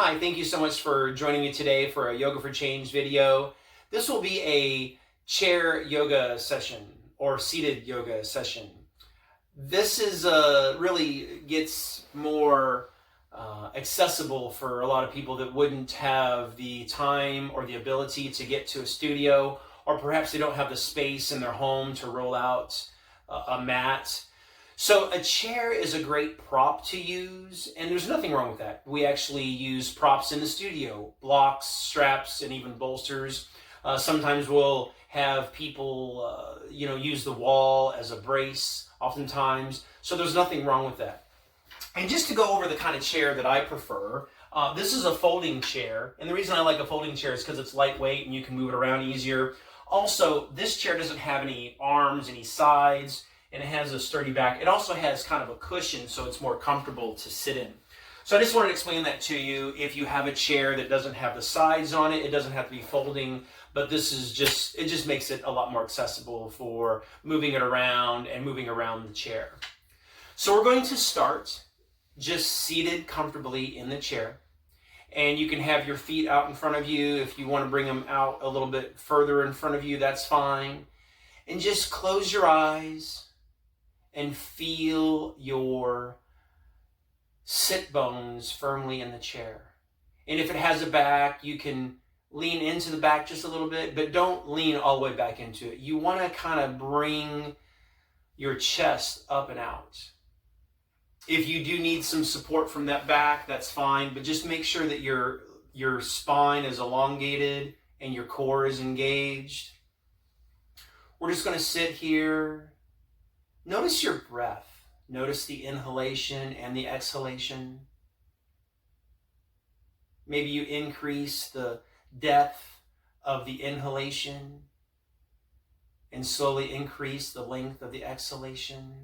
Hi, thank you so much for joining me today for a Yoga for Change video. This will be a chair yoga session or seated yoga session. This is really gets more accessible for a lot of people that wouldn't have the time or the ability to get to a studio, or perhaps they don't have the space in their home to roll out a mat. So a chair is a great prop to use, and there's nothing wrong with that. We actually use props in the studio, blocks, straps, and even bolsters. Sometimes we'll have people, use the wall as a brace, oftentimes. So there's nothing wrong with that. And just to go over the kind of chair that I prefer, this is a folding chair. And the reason I like a folding chair is because it's lightweight and you can move it around easier. Also, this chair doesn't have any arms, any sides, and it has a sturdy back. It also has kind of a cushion, so it's more comfortable to sit in. So I just wanted to explain that to you. If you have a chair that doesn't have the sides on it, it doesn't have to be folding, but this is it just makes it a lot more accessible for moving it around and moving around the chair. So we're going to start just seated comfortably in the chair. And you can have your feet out in front of you. If you want to bring them out a little bit further in front of you, that's fine. And just close your eyes and feel your sit bones firmly in the chair. And if it has a back, you can lean into the back just a little bit, but don't lean all the way back into it. You want to kind of bring your chest up and out. If you do need some support from that back, that's fine, but just make sure that your spine is elongated and your core is engaged. We're just going to sit here. Notice your breath. Notice the inhalation and the exhalation. Maybe you increase the depth of the inhalation and slowly increase the length of the exhalation.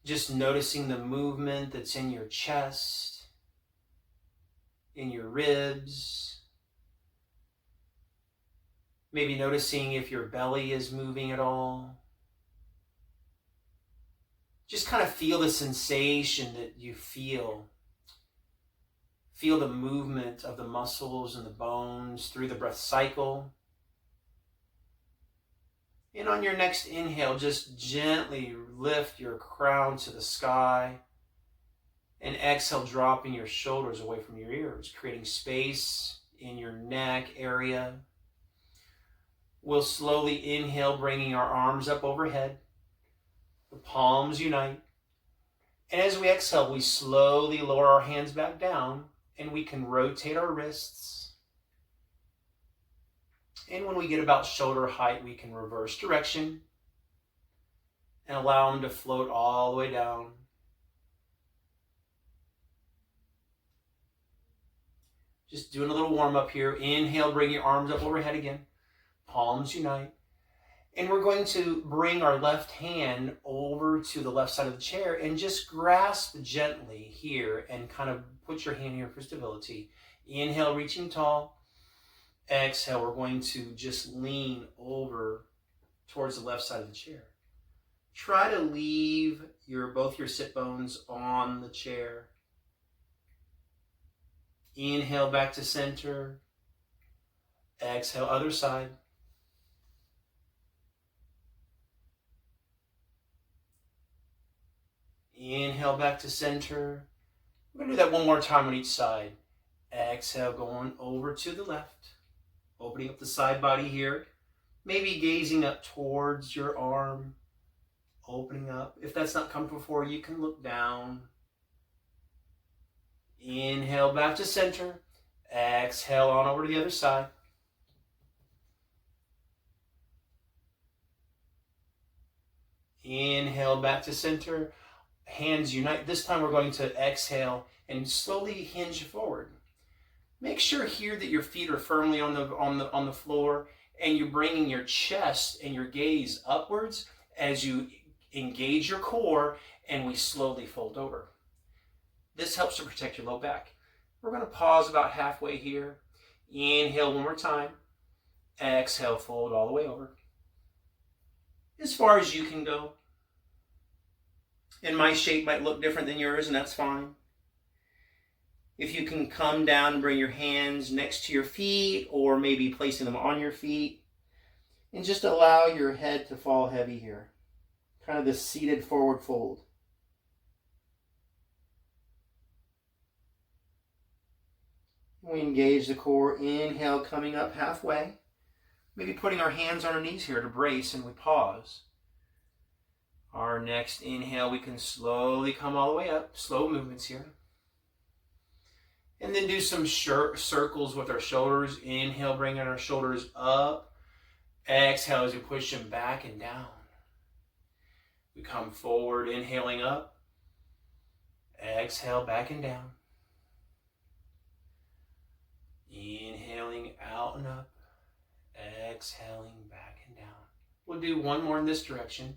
Just noticing the movement that's in your chest, in your ribs. Maybe noticing if your belly is moving at all. Just kind of feel the sensation that you feel. Feel the movement of the muscles and the bones through the breath cycle. And on your next inhale, just gently lift your crown to the sky. And exhale, dropping your shoulders away from your ears, creating space in your neck area. We'll slowly inhale, bringing our arms up overhead. The palms unite. And as we exhale, we slowly lower our hands back down, and we can rotate our wrists. And when we get about shoulder height, we can reverse direction and allow them to float all the way down. Just doing a little warm up here. Inhale, bring your arms up overhead again. Palms unite. And we're going to bring our left hand over to the left side of the chair and just grasp gently here and kind of put your hand here for stability. Inhale, reaching tall. Exhale, we're going to just lean over towards the left side of the chair. Try to leave both your sit bones on the chair. Inhale, back to center. Exhale, other side. Inhale, back to center. We're going to do that one more time on each side. Exhale, going over to the left. Opening up the side body here. Maybe gazing up towards your arm. Opening up. If that's not comfortable for you, you can look down. Inhale, back to center. Exhale, on over to the other side. Inhale, back to center. Hands unite. This time we're going to exhale and slowly hinge forward. Make sure here that your feet are firmly on the floor, and you're bringing your chest and your gaze upwards as you engage your core, and we slowly fold over. This helps to protect your low back. We're going to pause about halfway here. Inhale one more time. Exhale, fold all the way over. As far as you can go. And my shape might look different than yours, and that's fine. If you can come down and bring your hands next to your feet or maybe placing them on your feet. And just allow your head to fall heavy here. Kind of this seated forward fold. We engage the core. Inhale, coming up halfway. Maybe putting our hands on our knees here to brace, and we pause. Our next inhale, we can slowly come all the way up. Slow movements here. And then do some circles with our shoulders. Inhale, bringing our shoulders up. Exhale as we push them back and down. We come forward, inhaling up. Exhale, back and down. Inhaling out and up. Exhaling back and down. We'll do one more in this direction.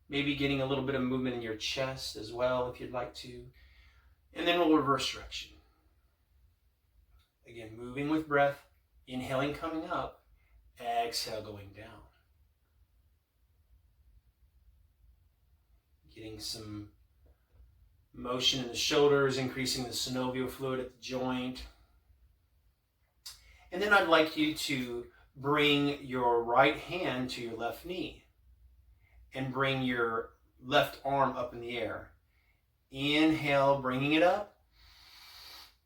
Maybe getting a little bit of movement in your chest as well if you'd like to. And then we'll reverse direction. Again, moving with breath. Inhaling, coming up. Exhale, going down. Getting some motion in the shoulders, increasing the synovial fluid at the joint. And then I'd like you to bring your right hand to your left knee and bring your left arm up in the air. Inhale, bringing it up.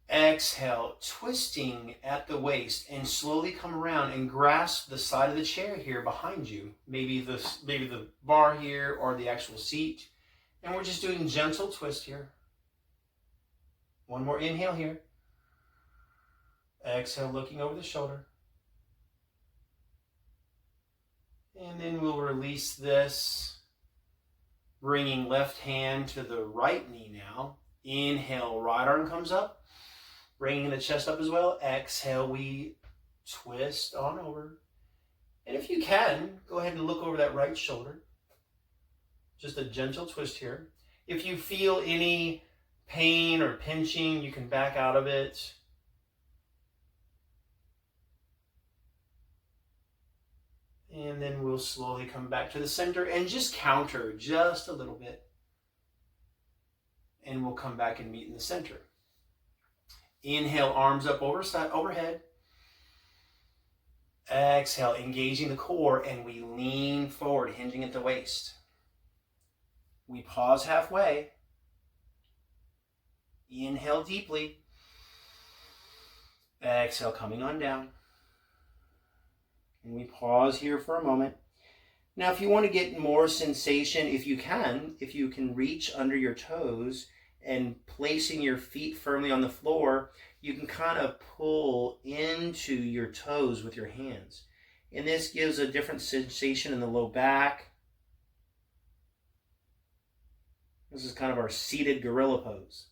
Exhale, twisting at the waist, and slowly come around and grasp the side of the chair here behind you. Maybe the bar here or the actual seat. And we're just doing gentle twist here. One more inhale here. Exhale, looking over the shoulder. And then we'll release this, bringing left hand to the right knee now. Inhale, right arm comes up, bringing the chest up as well. Exhale, we twist on over. And if you can, go ahead and look over that right shoulder. Just a gentle twist here. If you feel any pain or pinching, you can back out of it. And then we'll slowly come back to the center and just counter just a little bit. And we'll come back and meet in the center. Inhale, arms up overhead. Exhale, engaging the core, and we lean forward, hinging at the waist. We pause halfway. Inhale deeply. Exhale, coming on down. And we pause here for a moment. Now, if you want to get more sensation, if you can reach under your toes and placing your feet firmly on the floor, you can kind of pull into your toes with your hands. And this gives a different sensation in the low back. This is kind of our seated gorilla pose.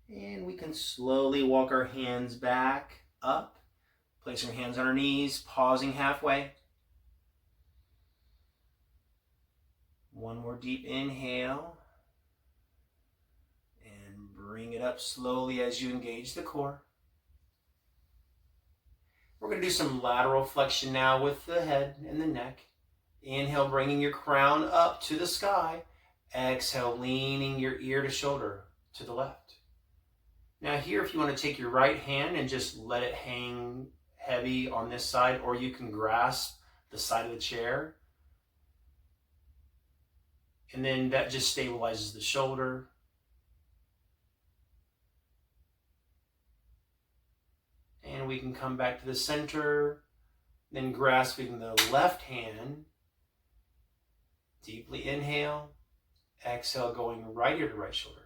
And we can slowly walk our hands back up, placing our hands on our knees, pausing halfway. One more deep inhale. And bring it up slowly as you engage the core. We're going to do some lateral flexion now with the head and the neck. Inhale, bringing your crown up to the sky. Exhale, leaning your ear to shoulder to the left. Now here, if you want to take your right hand and just let it hang heavy on this side, or you can grasp the side of the chair. And then that just stabilizes the shoulder. And we can come back to the center, then grasping the left hand. Deeply inhale, exhale, going right ear to right shoulder.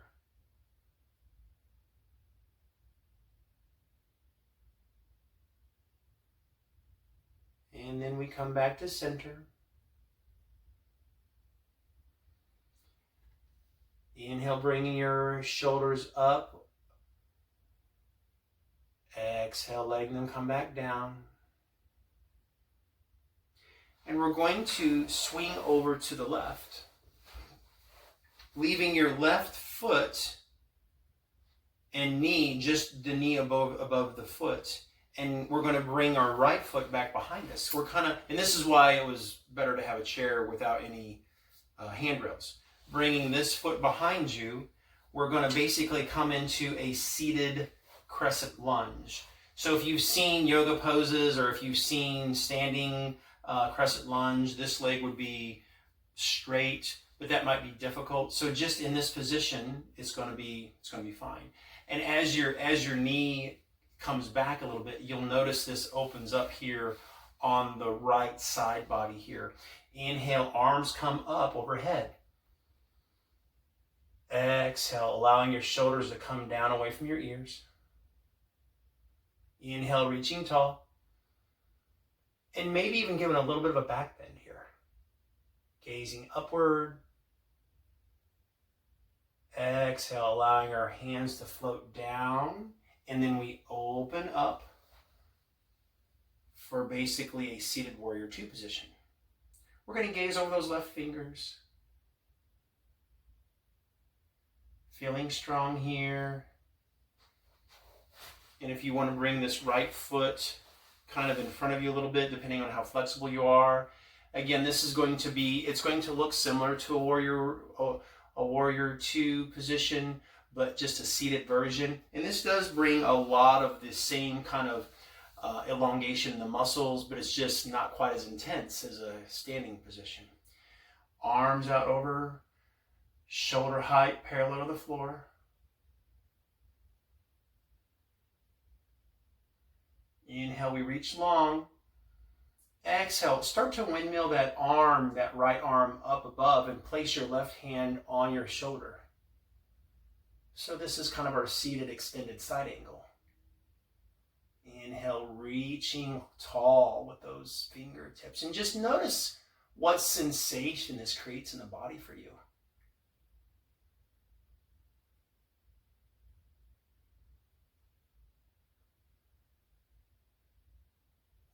And then we come back to center. Inhale, bringing your shoulders up. Exhale, letting them come back down. And we're going to swing over to the left, leaving your left foot and knee, just the knee above the foot. And we're going to bring our right foot back behind us. And this is why it was better to have a chair without any handrails. Bringing this foot behind you, we're going to basically come into a seated crescent lunge. So if you've seen yoga poses or if you've seen standing crescent lunge, this leg would be straight, but that might be difficult. So just in this position, it's going to be fine. And as your knee comes back a little bit, you'll notice this opens up here on the right side body here. Inhale, arms come up overhead. Exhale, allowing your shoulders to come down away from your ears. Inhale, reaching tall. And maybe even giving a little bit of a back bend here. Gazing upward. Exhale, allowing our hands to float down. And then we open up for basically a seated warrior 2 position. We're going to gaze over those left fingers. Feeling strong here. And if you want to bring this right foot kind of in front of you a little bit, depending on how flexible you are. Again, this is going to be, it's going to look similar to a warrior 2 position, but just a seated version. And this does bring a lot of the same kind of elongation in the muscles, but it's just not quite as intense as a standing position. Arms out over, shoulder height parallel to the floor. Inhale, we reach long. Exhale, start to windmill that arm, that right arm up above, and place your left hand on your shoulder. So this is kind of our seated extended side angle. Inhale, reaching tall with those fingertips. And just notice what sensation this creates in the body for you.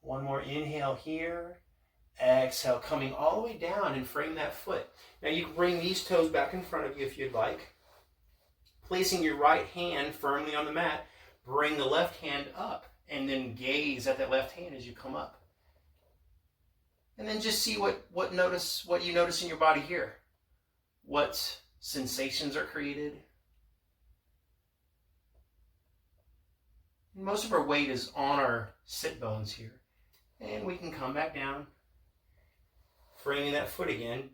One more inhale here. Exhale, coming all the way down and frame that foot. Now you can bring these toes back in front of you if you'd like. Placing your right hand firmly on the mat, bring the left hand up and then gaze at that left hand as you come up. And then just see what you notice in your body here. What sensations are created. Most of our weight is on our sit bones here. And we can come back down, framing that foot again.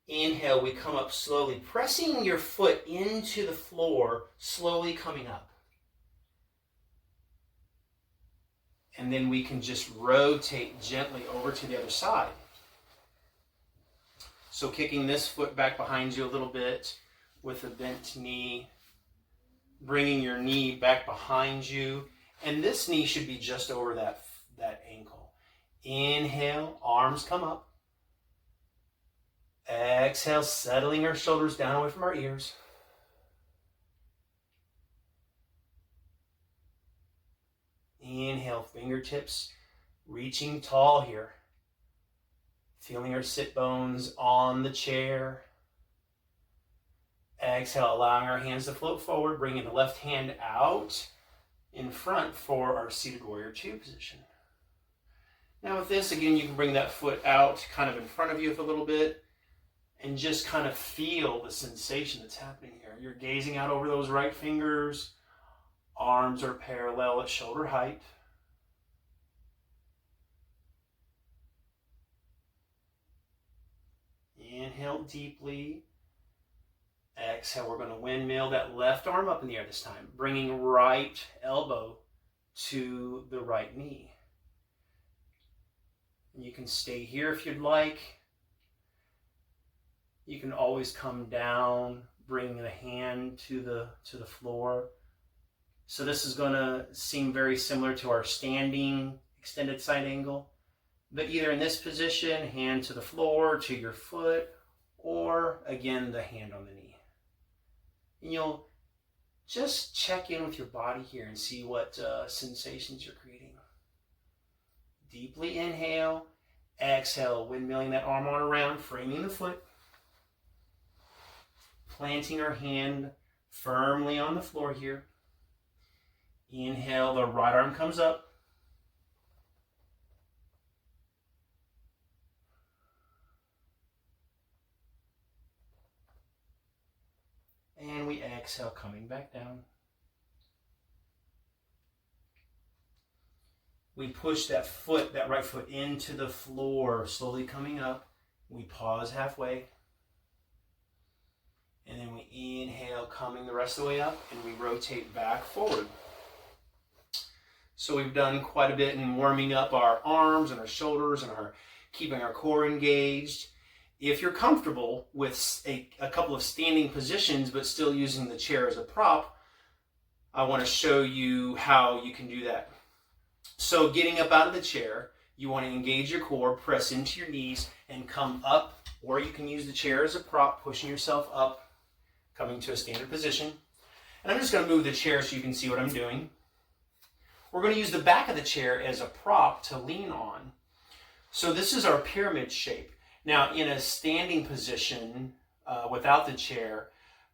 Inhale, we come up slowly, pressing your foot into the floor, slowly coming up. And then we can just rotate gently over to the other side. So kicking this foot back behind you a little bit with a bent knee, bringing your knee back behind you, and this knee should be just over that ankle. Inhale, arms come up. Exhale, settling our shoulders down away from our ears. Inhale, fingertips reaching tall here. Feeling our sit bones on the chair. Exhale, allowing our hands to float forward, bringing the left hand out in front for our seated warrior 2 position. Now with this, again, you can bring that foot out kind of in front of you a little bit and just kind of feel the sensation that's happening here. You're gazing out over those right fingers. Arms are parallel at shoulder height. Inhale deeply. Exhale, we're going to windmill that left arm up in the air this time, bringing right elbow to the right knee. And you can stay here if you'd like. You can always come down, bring the hand to the floor. So this is going to seem very similar to our standing extended side angle. But either in this position, hand to the floor, to your foot, or again, the hand on the knee. And you'll just check in with your body here and see what sensations you're creating. Deeply inhale, exhale, windmilling that arm on around, framing the foot. Planting our hand firmly on the floor here. Inhale, the right arm comes up. And we Exhale, coming back down. We push that right foot into the floor, slowly coming up. We pause halfway. And then we inhale, coming the rest of the way up, and we rotate back forward. So we've done quite a bit in warming up our arms and our shoulders and keeping our core engaged. If you're comfortable with a couple of standing positions but still using the chair as a prop, I want to show you how you can do that. So getting up out of the chair, you want to engage your core, press into your knees, and come up, or you can use the chair as a prop, pushing yourself up, coming to a standard position. And I'm just going to move the chair so you can see what I'm doing. We're going to use the back of the chair as a prop to lean on. So this is our pyramid shape. Now, in a standing position, without the chair,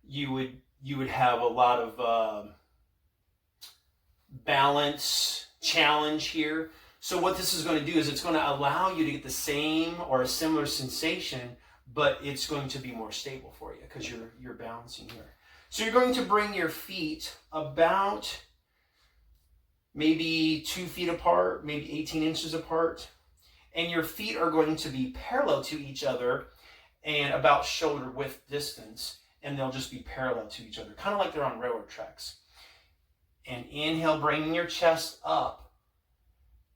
you would have a lot of balance challenge here. So what this is going to do is it's going to allow you to get the same or a similar sensation, but it's going to be more stable for you because you're balancing here. So you're going to bring your feet about maybe 2 feet apart, maybe 18 inches apart, and your feet are going to be parallel to each other and about shoulder width distance, and they'll just be parallel to each other, kind of like they're on railroad tracks. And inhale, bringing your chest up.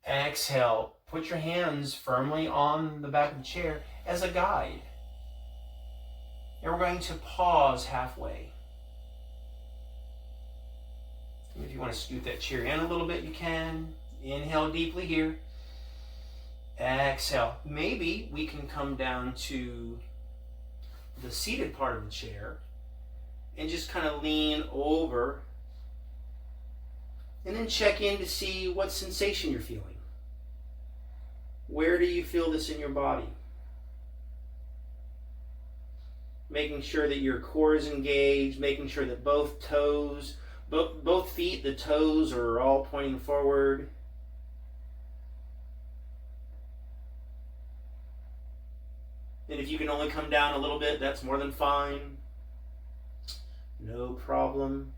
Exhale, put your hands firmly on the back of the chair as a guide. And we're going to pause halfway. If you want to scoot that chair in a little bit, you can. Inhale deeply here. Exhale. Maybe we can come down to the seated part of the chair and just kind of lean over and then check in to see what sensation you're feeling. Where do you feel this in your body? Making sure that your core is engaged, making sure that both toes, both feet, the toes are all pointing forward. And if you can only come down a little bit, that's more than fine. No problem.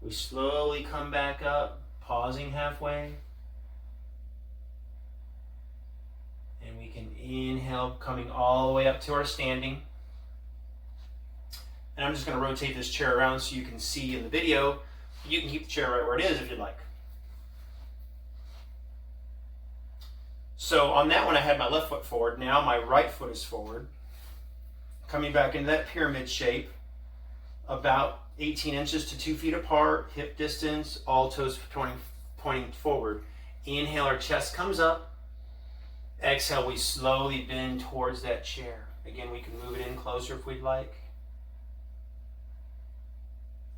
We slowly come back up, pausing halfway. And we can inhale, coming all the way up to our standing. And I'm just going to rotate this chair around so you can see in the video. You can keep the chair right where it is if you'd like. So on that one, I had my left foot forward. Now my right foot is forward. Coming back into that pyramid shape, about 18 inches to 2 feet apart, hip distance, all toes pointing forward. Inhale, our chest comes up. Exhale, we slowly bend towards that chair. Again, we can move it in closer if we'd like.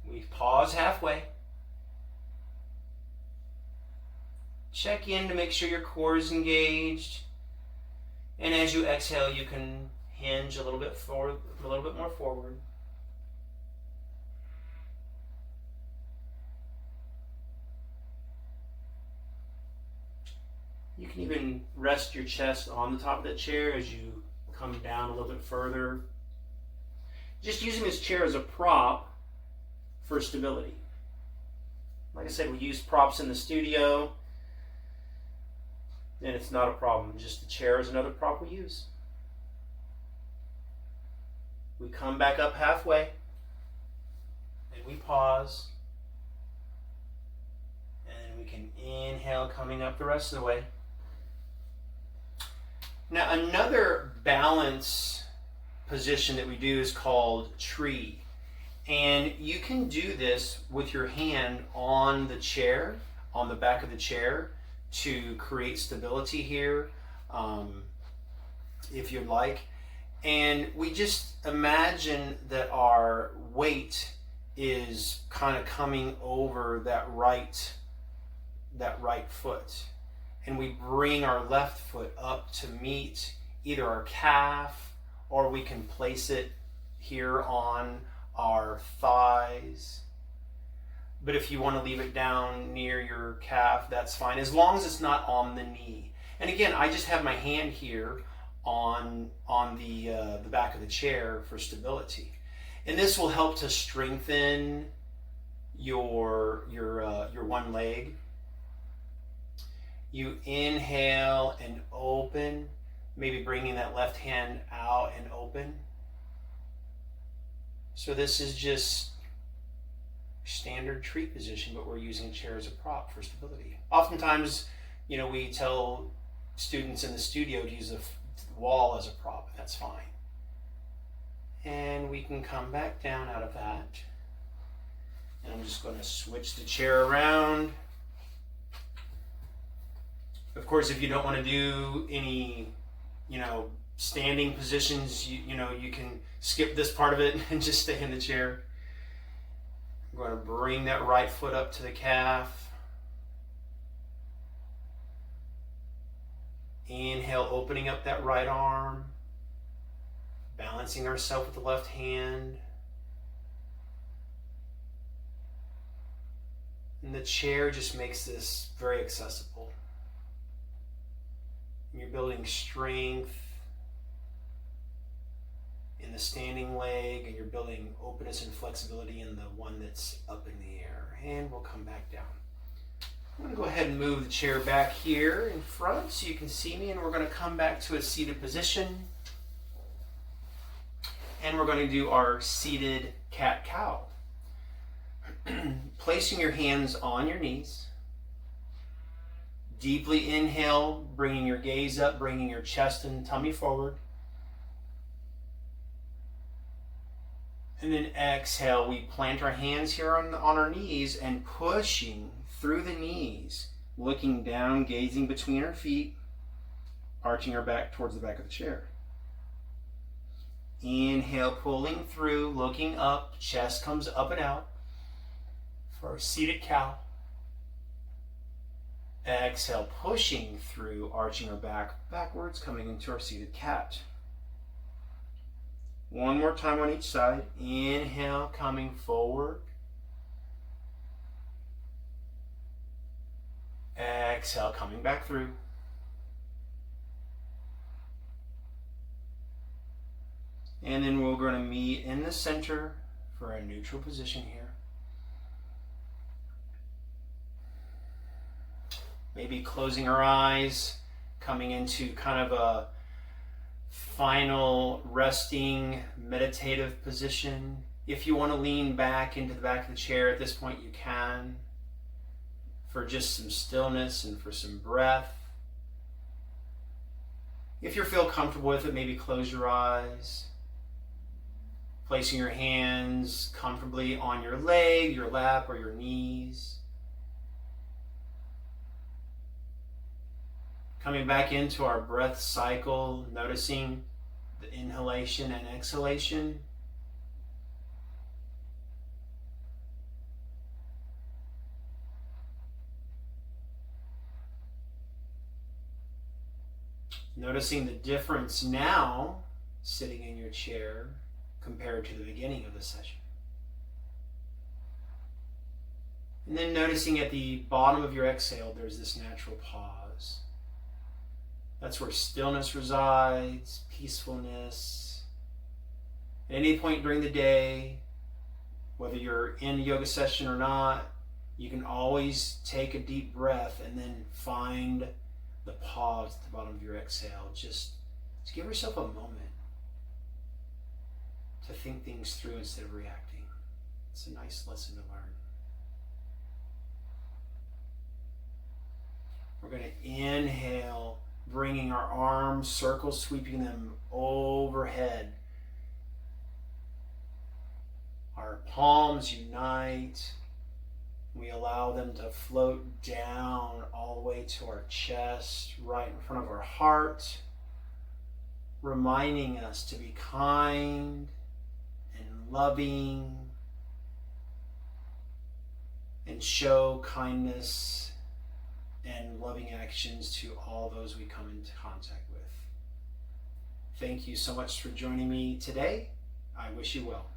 We pause halfway. Check in to make sure your core is engaged. And as you exhale, you can hinge a little bit forward, a little bit more forward. You can even rest your chest on the top of that chair as you come down a little bit further. Just using this chair as a prop for stability. Like I said, we use props in the studio, and it's not a problem. Just the chair is another prop we use. We come back up halfway, and we pause. And we can inhale, coming up the rest of the way. Now, another balance position that we do is called tree. And you can do this with your hand on the chair, on the back of the chair, to create stability here, if you'd like. And we just imagine that our weight is kind of coming over that right foot. And we bring our left foot up to meet either our calf, or we can place it here on our thighs. But if you want to leave it down near your calf, that's fine, as long as it's not on the knee. And again, I just have my hand here on the back of the chair for stability. And this will help to strengthen your one leg. You inhale and open, maybe bringing that left hand out and open. So this is just standard tree position, but we're using a chair as a prop for stability. Oftentimes, we tell students in the studio to use the wall as a prop. That's fine. And we can come back down out of that. And I'm just going to switch the chair around. Of course, if you don't want to do any, standing positions, you can skip this part of it and just stay in the chair. I'm going to bring that right foot up to the calf. Inhale, opening up that right arm. Balancing ourselves with the left hand. And the chair just makes this very accessible. You're building strength in the standing leg, and you're building openness and flexibility in the one that's up in the air. And we'll come back down. I'm going to go ahead and move the chair back here in front so you can see me, and we're going to come back to a seated position. And we're going to do our seated cat-cow. Placing your hands on your knees. Deeply inhale, bringing your gaze up, bringing your chest and tummy forward. And then exhale, we plant our hands here on our knees and pushing through the knees, looking down, gazing between our feet, arching our back towards the back of the chair. Inhale, pulling through, looking up, chest comes up and out for our seated cow. Exhale, pushing through, arching our back backwards, coming into our seated cat. One more time on each side. Inhale, coming forward. Exhale, coming back through. And then we're going to meet in the center for a neutral position here. Maybe closing our eyes, coming into kind of a final resting meditative position. If you want to lean back into the back of the chair at this point, you can, for just some stillness and for some breath. If you feel comfortable with it, maybe close your eyes. Placing your hands comfortably on your leg, your lap, or your knees. Coming back into our breath cycle, noticing the inhalation and exhalation. Noticing the difference now, sitting in your chair, compared to the beginning of the session. And then noticing at the bottom of your exhale, there's this natural pause. That's where stillness resides, peacefulness. At any point during the day, whether you're in a yoga session or not, you can always take a deep breath and then find the pause at the bottom of your exhale. Just give yourself a moment to think things through instead of reacting. It's a nice lesson to learn. We're going to inhale, bringing our arms, circles, sweeping them overhead. Our palms unite. We allow them to float down all the way to our chest, right in front of our heart, reminding us to be kind and loving and show kindness and loving actions to all those we come into contact with. Thank you so much for joining me today. I wish you well.